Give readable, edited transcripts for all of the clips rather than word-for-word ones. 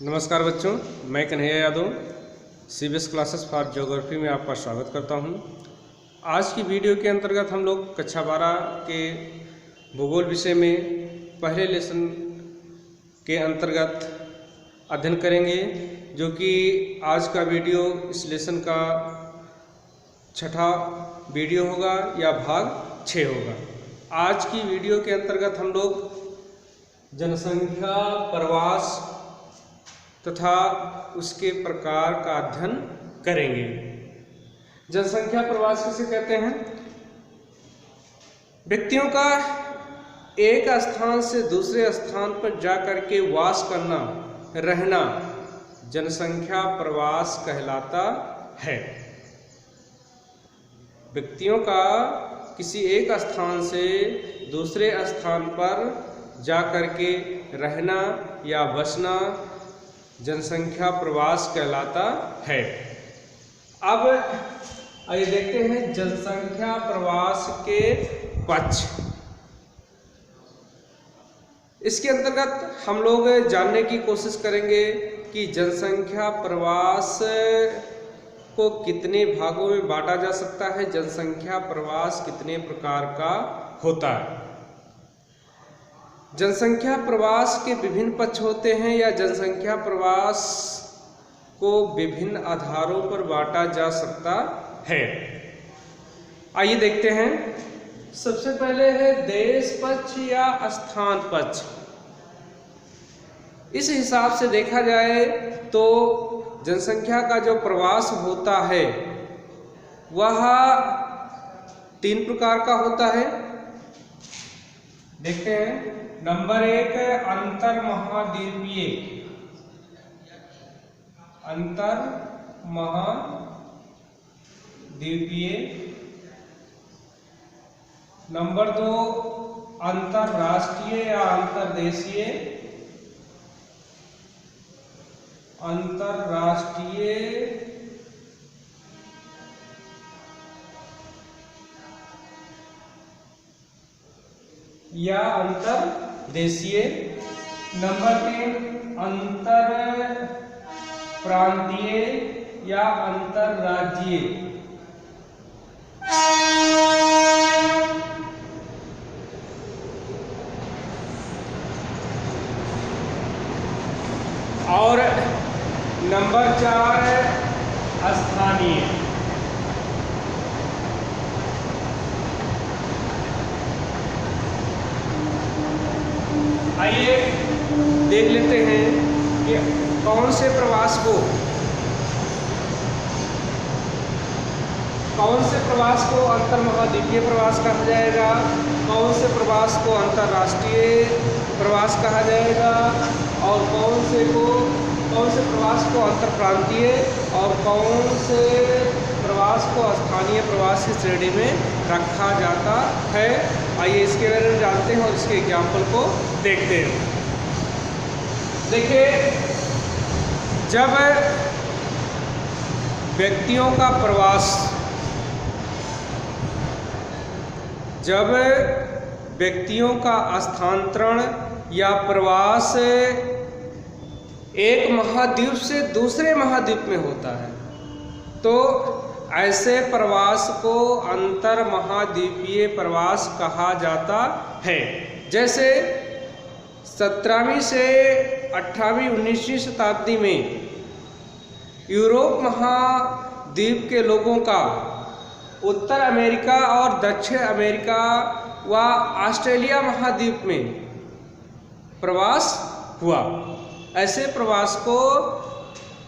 नमस्कार बच्चों, मैं Kanhaiya Yadav CBS classes for geography में आपका स्वागत करता हूं। आज की वीडियो के अंतर्गत हम लोग कक्षा 12 के भूगोल विषय में पहले लेसन के अंतर्गत अध्ययन करेंगे, जो कि आज का वीडियो इस लेसन का छठा वीडियो होगा या भाग 6 होगा। आज की वीडियो के अंतर्गत हम लोग जनसंख्या प्रवास तथा उसके प्रकार का अध्ययन करेंगे। जनसंख्या प्रवास किसे कहते हैं? व्यक्तियों का एक स्थान से दूसरे स्थान पर जाकर के वास करना, रहना जनसंख्या प्रवास कहलाता है। व्यक्तियों का किसी एक स्थान से दूसरे स्थान पर जाकर के रहना या बसना जनसंख्या प्रवास कहलाता है। अब आइए देखते हैं जनसंख्या प्रवास के पक्ष। इसके अंतर्गत हम लोग जानने की कोशिश करेंगे कि जनसंख्या प्रवास को कितने भागों में बांटा जा सकता है, जनसंख्या प्रवास कितने प्रकार का होता है। जनसंख्या प्रवास के विभिन्न पक्ष होते हैं या जनसंख्या प्रवास को विभिन्न आधारों पर बांटा जा सकता है। आइए देखते हैं। सबसे पहले है देश पक्ष या स्थान पक्ष। इस हिसाब से देखा जाए तो जनसंख्या का जो प्रवास होता है वह 3 प्रकार का होता है। देखते हैं। नंबर 1 अंतर महाद्वीपीय। अंतर महाद्वीपीय। नंबर 2 अंतरराष्ट्रीय या अंतर्देशीय। अंतरराष्ट्रीय या अंतर्देशीय। नंबर 3 अंतर प्रांतीय या अंतरराज्यीय। और नंबर 4 स्थानीय। आइए देख लेते हैं कि कौन से प्रवास को अंतर महाद्वीपीय प्रवास कहा जाएगा, कौन से प्रवास को अंतर्राष्ट्रीय प्रवास कहा जाएगा, और कौन से प्रवास को अंतरप्रांतीय और कौन से प्रवास को स्थानीय प्रवास की श्रेणी में रखा जाता है। आइए इसके बारे में जानते हैं और इसके एग्जाम्पल को देखते हैं। देखिए, जब व्यक्तियों का स्थानांतरण या प्रवास एक महाद्वीप से दूसरे महाद्वीप में होता है तो ऐसे प्रवास को अंतर महाद्वीपीय प्रवास कहा जाता है। जैसे 17वीं से 18वीं 19वीं शताब्दी में यूरोप महाद्वीप के लोगों का उत्तर अमेरिका और दक्षिण अमेरिका व ऑस्ट्रेलिया महाद्वीप में प्रवास हुआ। ऐसे प्रवास को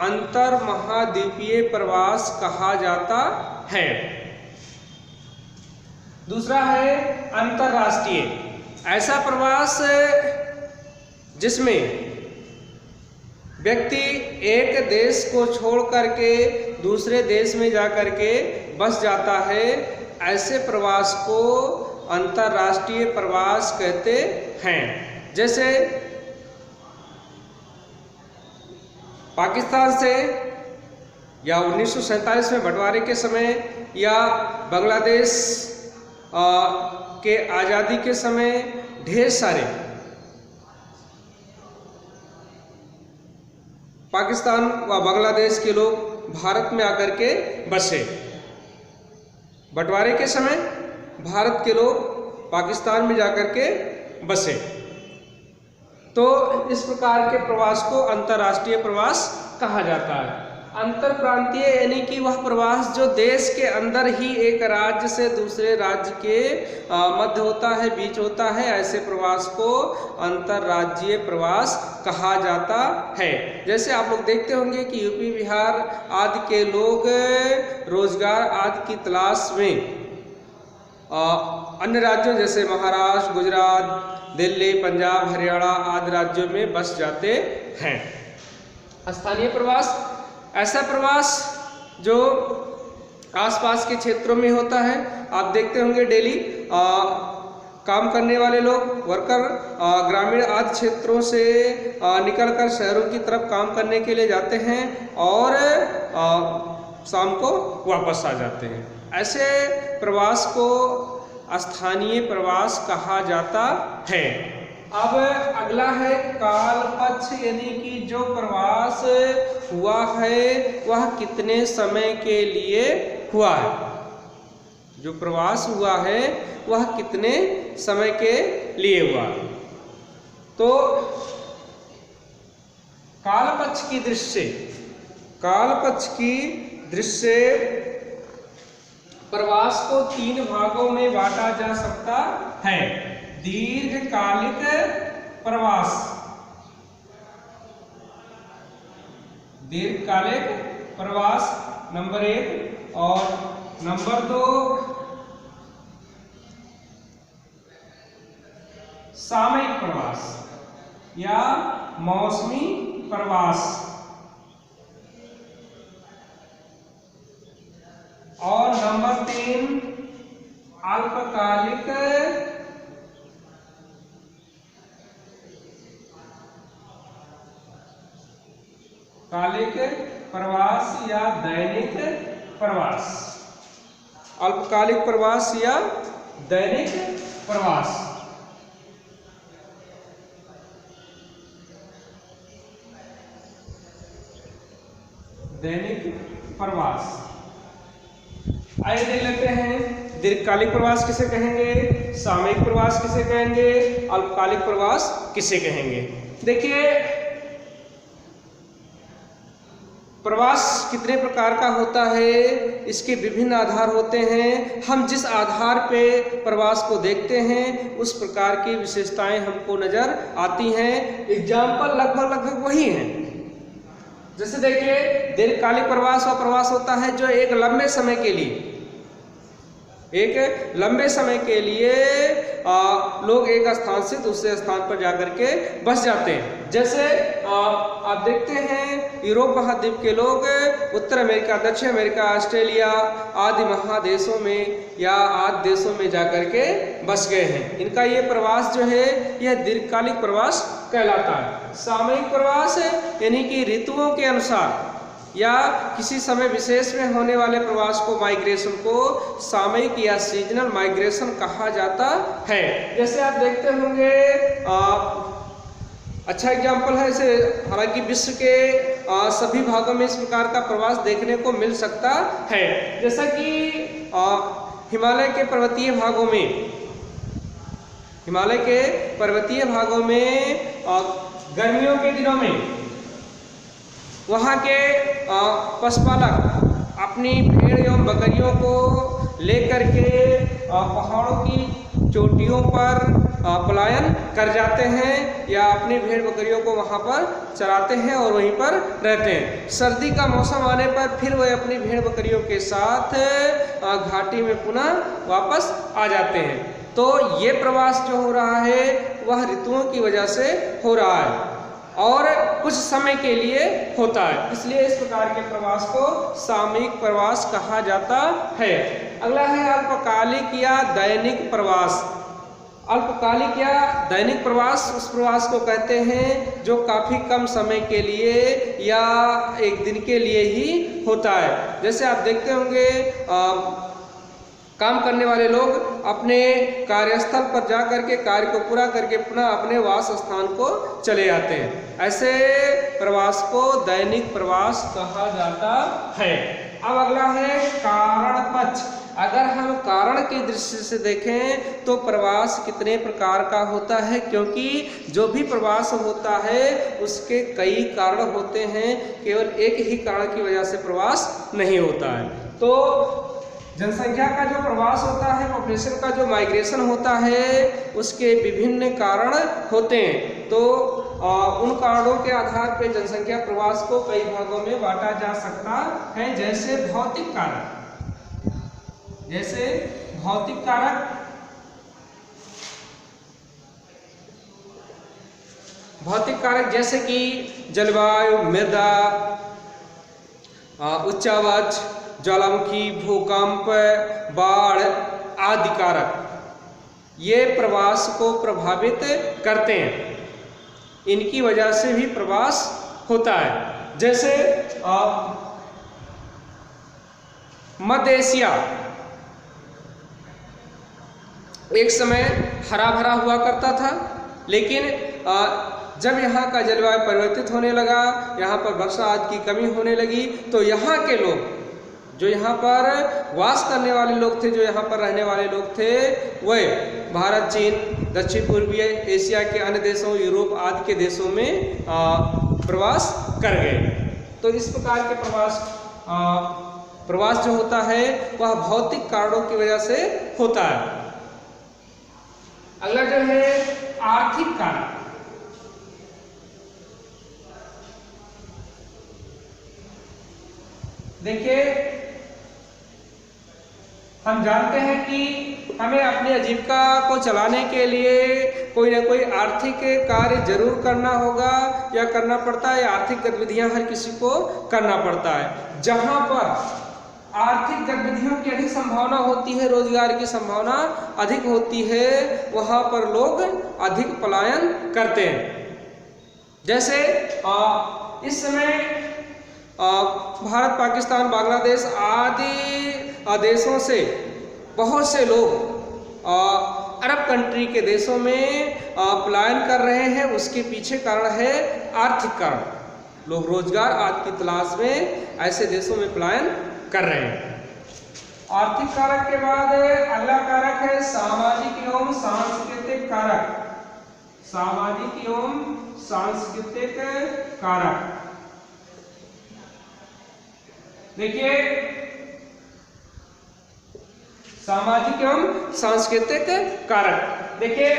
अंतर महाद्वीपीय प्रवास कहा जाता है। दूसरा है अंतरराष्ट्रीय। ऐसा प्रवास जिसमें व्यक्ति एक देश को छोड़ करके दूसरे देश में जाकर के बस जाता है, ऐसे प्रवास को अंतरराष्ट्रीय प्रवास कहते हैं। जैसे पाकिस्तान से या 1947 में बंटवारे के समय या बांग्लादेश के आज़ादी के समय ढेर सारे पाकिस्तान व बांग्लादेश के लोग भारत में आकर के बसे। बंटवारे के समय भारत के लोग पाकिस्तान में जाकर के बसे। तो इस प्रकार के प्रवास को अंतर्राष्ट्रीय प्रवास कहा जाता है। अंतर प्रांतीय यानी कि वह प्रवास जो देश के अंदर ही एक राज्य से दूसरे राज्य के मध्य होता है, बीच होता है, ऐसे प्रवास को अंतर्राज्यीय प्रवास कहा जाता है। जैसे आप लोग देखते होंगे कि यूपी बिहार आदि के लोग रोजगार आदि की तलाश में अन्य राज्यों जैसे महाराष्ट्र, गुजरात, दिल्ली, पंजाब, हरियाणा आदि राज्यों में बस जाते हैं। स्थानीय प्रवास ऐसा प्रवास जो आसपास के क्षेत्रों में होता है। आप देखते होंगे डेली काम करने वाले लोग वर्कर ग्रामीण आदि क्षेत्रों से निकलकर शहरों की तरफ काम करने के लिए जाते हैं और शाम को वापस आ जाते हैं। ऐसे प्रवास को स्थानीय प्रवास कहा जाता है। अब अगला है कालपक्ष, यानी कि जो प्रवास हुआ है वह कितने समय के लिए हुआ है। जो प्रवास हुआ है वह कितने समय के लिए हुआ। तो कालपक्ष की दृष्टि से प्रवास को 3 भागों में बांटा जा सकता है। दीर्घकालिक प्रवास, नंबर 1, और नंबर 2 सामयिक प्रवास या मौसमी प्रवास, और नंबर 3 अल्पकालिक प्रवास या दैनिक प्रवास। अल्पकालिक प्रवास या दैनिक प्रवास। आइए देख लेते हैं दीर्घकालिक प्रवास किसे कहेंगे, सामयिक प्रवास किसे कहेंगे, अल्पकालिक प्रवास किसे कहेंगे। देखिए प्रवास कितने प्रकार का होता है, इसके विभिन्न आधार होते हैं। हम जिस आधार पे प्रवास को देखते हैं उस प्रकार की विशेषताएं हमको नजर आती हैं। एग्जाम्पल लगभग वही हैं। जैसे देखिए दीर्घकालिक प्रवास वह प्रवास होता है जो एक लंबे समय के लिए लोग एक स्थान से दूसरे स्थान पर जाकर के बस जाते हैं। जैसे आप देखते हैं यूरोप महाद्वीप के लोग उत्तर अमेरिका, दक्षिण अमेरिका, ऑस्ट्रेलिया आदि महादेशों में या आदि देशों में जाकर के बस गए हैं। इनका ये प्रवास जो है यह दीर्घकालिक प्रवास कहलाता है। सामयिक प्रवास यानी कि ऋतुओं के अनुसार या किसी समय विशेष में होने वाले प्रवास को, माइग्रेशन को सामयिक या सीजनल माइग्रेशन कहा जाता है। जैसे आप देखते होंगे अच्छा एग्जाम्पल है इसे, हालांकि विश्व के सभी भागों में इस प्रकार का प्रवास देखने को मिल सकता है। जैसा कि हिमालय के पर्वतीय भागों में गर्मियों के दिनों में वहाँ के पशुपालक अपनी भेड़ एवं बकरियों को लेकर के पहाड़ों की चोटियों पर पलायन कर जाते हैं या अपनी भेड़ बकरियों को वहाँ पर चराते हैं और वहीं पर रहते हैं। सर्दी का मौसम आने पर फिर वह अपनी भेड़ बकरियों के साथ घाटी में पुनः वापस आ जाते हैं। तो ये प्रवास जो हो रहा है वह ऋतुओं की वजह से हो रहा है और कुछ समय के लिए होता है, इसलिए इस प्रकार के प्रवास को सामयिक प्रवास कहा जाता है। अगला है अल्पकालिक या दैनिक प्रवास। अल्पकालिक या दैनिक प्रवास उस प्रवास को कहते हैं जो काफ़ी कम समय के लिए या एक दिन के लिए ही होता है। जैसे आप देखते होंगे काम करने वाले लोग अपने कार्यस्थल पर जा करके कार्य को पूरा करके पुनः अपने वास स्थान को चले जाते हैं। ऐसे प्रवास को दैनिक प्रवास कहा जाता है। अब अगला है कारण पक्ष। अगर हम कारण की दृष्टि से देखें तो प्रवास कितने प्रकार का होता है, क्योंकि जो भी प्रवास होता है उसके कई कारण होते हैं, केवल एक ही कारण की वजह से प्रवास नहीं होता है। तो जनसंख्या का जो प्रवास होता है, पॉपुलेशन का जो माइग्रेशन होता है, उसके विभिन्न कारण होते हैं। तो उन कारणों के आधार पर जनसंख्या प्रवास को कई भागों में बांटा जा सकता है। जैसे भौतिक कारक, भौतिक कारक जैसे कि जलवायु, मृदा, उच्चावच, ज्वालामुखी, भूकंप, बाढ़ आदि कारक ये प्रवास को प्रभावित करते हैं। इनकी वजह से भी प्रवास होता है। जैसे मध्य एशिया एक समय हरा भरा हुआ करता था, लेकिन जब यहाँ का जलवायु परिवर्तित होने लगा, यहाँ पर वर्षा आदि की कमी होने लगी, तो यहाँ के लोग, जो यहाँ पर वास करने वाले लोग थे, जो यहाँ पर रहने वाले लोग थे, वह भारत, चीन, दक्षिण पूर्वी एशिया के अन्य देशों, यूरोप आदि के देशों में प्रवास कर गए। तो इस प्रकार के प्रवास जो होता है वह भौतिक कारणों की वजह से होता है। अगला जो है आर्थिक कारक। देखिए, हम जानते हैं कि हमें अपनी आजीविका को चलाने के लिए कोई ना कोई आर्थिक कार्य जरूर करना होगा या करना पड़ता है। आर्थिक गतिविधियां हर किसी को करना पड़ता है। जहां पर आर्थिक गतिविधियों की अधिक संभावना होती है, रोजगार की संभावना अधिक होती है, वहां पर लोग अधिक पलायन करते हैं। जैसे इस समय भारत, पाकिस्तान, बांग्लादेश आदि देशों से बहुत से लोग अरब कंट्री के देशों में पलायन कर रहे हैं। उसके पीछे कारण है आर्थिक कारण। लोग रोजगार आदि की तलाश में ऐसे देशों में पलायन कर रहे हैं। आर्थिक कारक के बाद अगला कारक है सामाजिक एवं सांस्कृतिक कारक। सामाजिक एवं सांस्कृतिक कारक। देखिए, सामाजिक एवं सांस्कृतिक कारक। देखिए,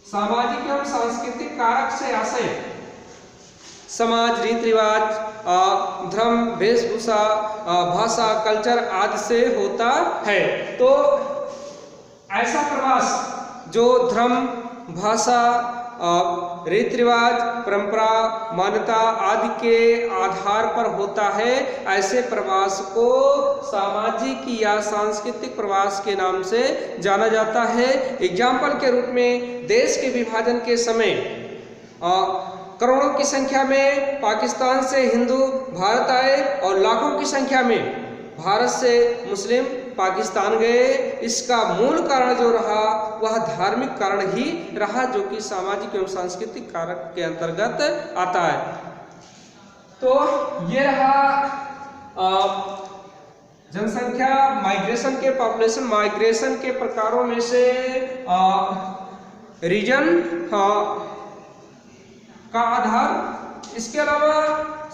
सामाजिक एवं सांस्कृतिक कारक से आशय समाज, रीति रिवाज, धर्म, वेशभूषा, भाषा, कल्चर आदि से होता है। तो ऐसा प्रवास जो धर्म, भाषा, रीति रिवाज, परंपरा, मान्यता आदि के आधार पर होता है, ऐसे प्रवास को सामाजिक या सांस्कृतिक प्रवास के नाम से जाना जाता है। एग्जाम्पल के रूप में देश के विभाजन के समय करोड़ों की संख्या में पाकिस्तान से हिंदू भारत आए और लाखों की संख्या में भारत से मुस्लिम पाकिस्तान गए। इसका मूल कारण जो रहा वह धार्मिक कारण ही रहा, जो कि सामाजिक एवं सांस्कृतिक कारक के अंतर्गत आता है। तो ये रहा जनसंख्या माइग्रेशन के, पॉपुलेशन माइग्रेशन के प्रकारों में से रीजन का आधार। इसके अलावा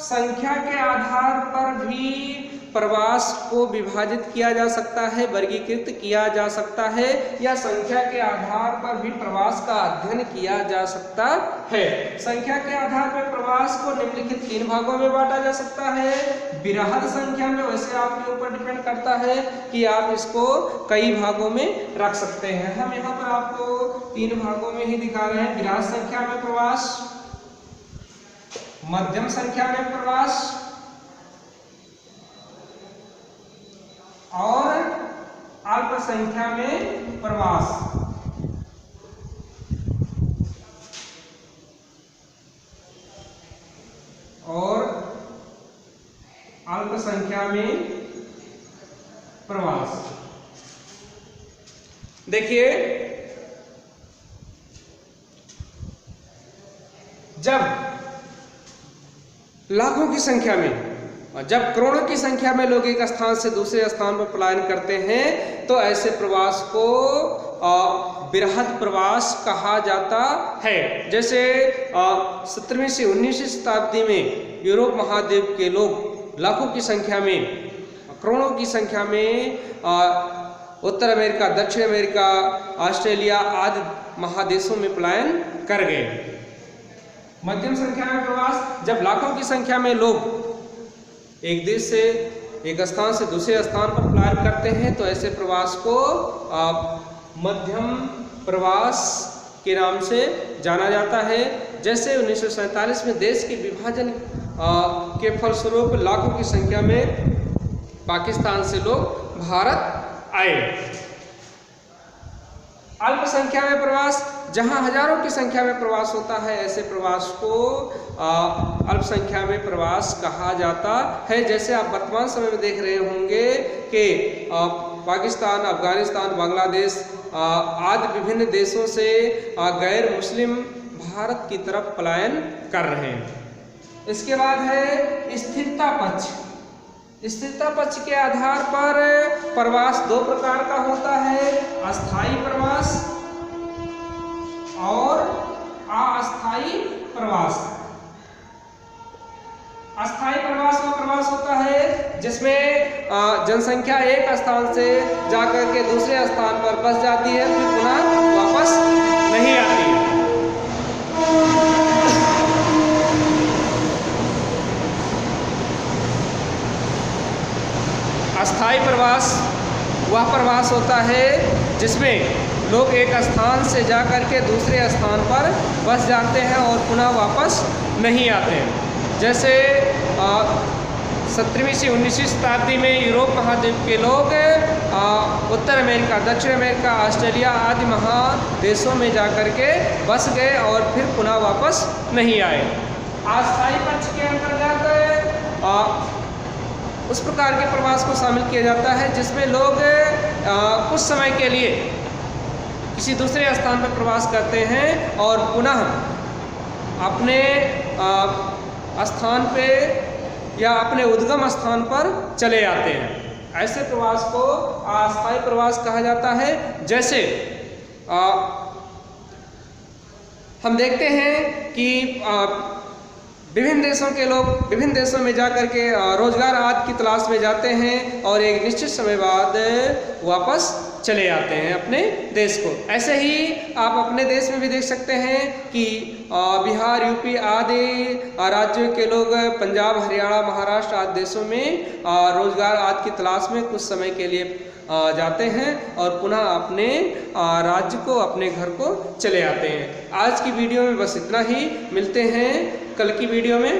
संख्या के आधार पर भी प्रवास को विभाजित किया जा सकता है, वर्गीकृत किया जा सकता है, या संख्या के आधार पर भी प्रवास का अध्ययन किया जा सकता है। संख्या के आधार पर प्रवास को निम्नलिखित 3 भागों में बांटा जा सकता है। बृहद संख्या में, वैसे आपके ऊपर डिपेंड करता है कि आप इसको कई भागों में रख सकते हैं। हम यहाँ पर आपको 3 भागों में ही दिखा रहे हैं। बृहद संख्या में प्रवास, मध्यम संख्या में प्रवास और अल्प संख्या में प्रवास। और अल्प संख्या में प्रवास। देखिए, जब लाखों की संख्या में, जब करोड़ों की संख्या में लोग एक स्थान से दूसरे स्थान पर पलायन करते हैं तो ऐसे प्रवास को बृहद प्रवास कहा जाता है। जैसे 17वीं से 19वीं शताब्दी में यूरोप महाद्वीप के लोग लाखों की संख्या में, करोड़ों की संख्या में उत्तर अमेरिका, दक्षिण अमेरिका, ऑस्ट्रेलिया आदि महादेशों में पलायन कर गए। मध्यम संख्या में प्रवास, जब लाखों की संख्या में लोग एक देश से, एक स्थान से दूसरे स्थान पर पलायन करते हैं तो ऐसे प्रवास को मध्यम प्रवास के नाम से जाना जाता है। जैसे 1947 में देश के विभाजन के फलस्वरूप लाखों की संख्या में पाकिस्तान से लोग भारत आए। अल्पसंख्या में प्रवास, जहां हजारों की संख्या में प्रवास होता है ऐसे प्रवास को अल्पसंख्या में प्रवास कहा जाता है। जैसे आप वर्तमान समय में देख रहे होंगे कि पाकिस्तान, अफगानिस्तान, बांग्लादेश आदि विभिन्न देशों से गैर मुस्लिम भारत की तरफ पलायन कर रहे हैं। इसके बाद है स्थिरता पक्ष। स्थिरता पक्ष के आधार पर प्रवास दो प्रकार का होता है, अस्थायी प्रवास और अस्थायी प्रवास। अस्थायी प्रवास वो प्रवास होता है जिसमें जनसंख्या एक स्थान से जाकर के दूसरे स्थान पर बस जाती है, फिर पुनः वापस नहीं आती है। अस्थायी प्रवास वह प्रवास होता है जिसमें लोग एक स्थान से जाकर के दूसरे स्थान पर बस जाते हैं और पुनः वापस नहीं आते हैं। जैसे 17वीं से 19वीं शताब्दी में यूरोप महाद्वीप के लोग उत्तर अमेरिका, दक्षिण अमेरिका, ऑस्ट्रेलिया आदि महादेशों में जाकर के बस गए और फिर पुनः वापस नहीं आए। अस्थायी पक्ष के अंतर्गत उस प्रकार के प्रवास को शामिल किया जाता है जिसमें लोग कुछ समय के लिए किसी दूसरे स्थान पर प्रवास करते हैं और पुनः अपने स्थान पे या अपने उद्गम स्थान पर चले आते हैं। ऐसे प्रवास को अस्थायी प्रवास कहा जाता है। जैसे हम देखते हैं कि विभिन्न देशों के लोग विभिन्न देशों में जाकर के रोजगार आदि की तलाश में जाते हैं और एक निश्चित समय बाद वापस चले आते हैं अपने देश को। ऐसे ही आप अपने देश में भी देख सकते हैं कि बिहार, यूपी आदि राज्यों के लोग पंजाब, हरियाणा, महाराष्ट्र आदि देशों में रोजगार आदि की तलाश में कुछ समय के लिए जाते हैं और पुनः अपने राज्य को, अपने घर को चले आते हैं। आज की वीडियो में बस इतना ही, मिलते हैं कल की वीडियो में।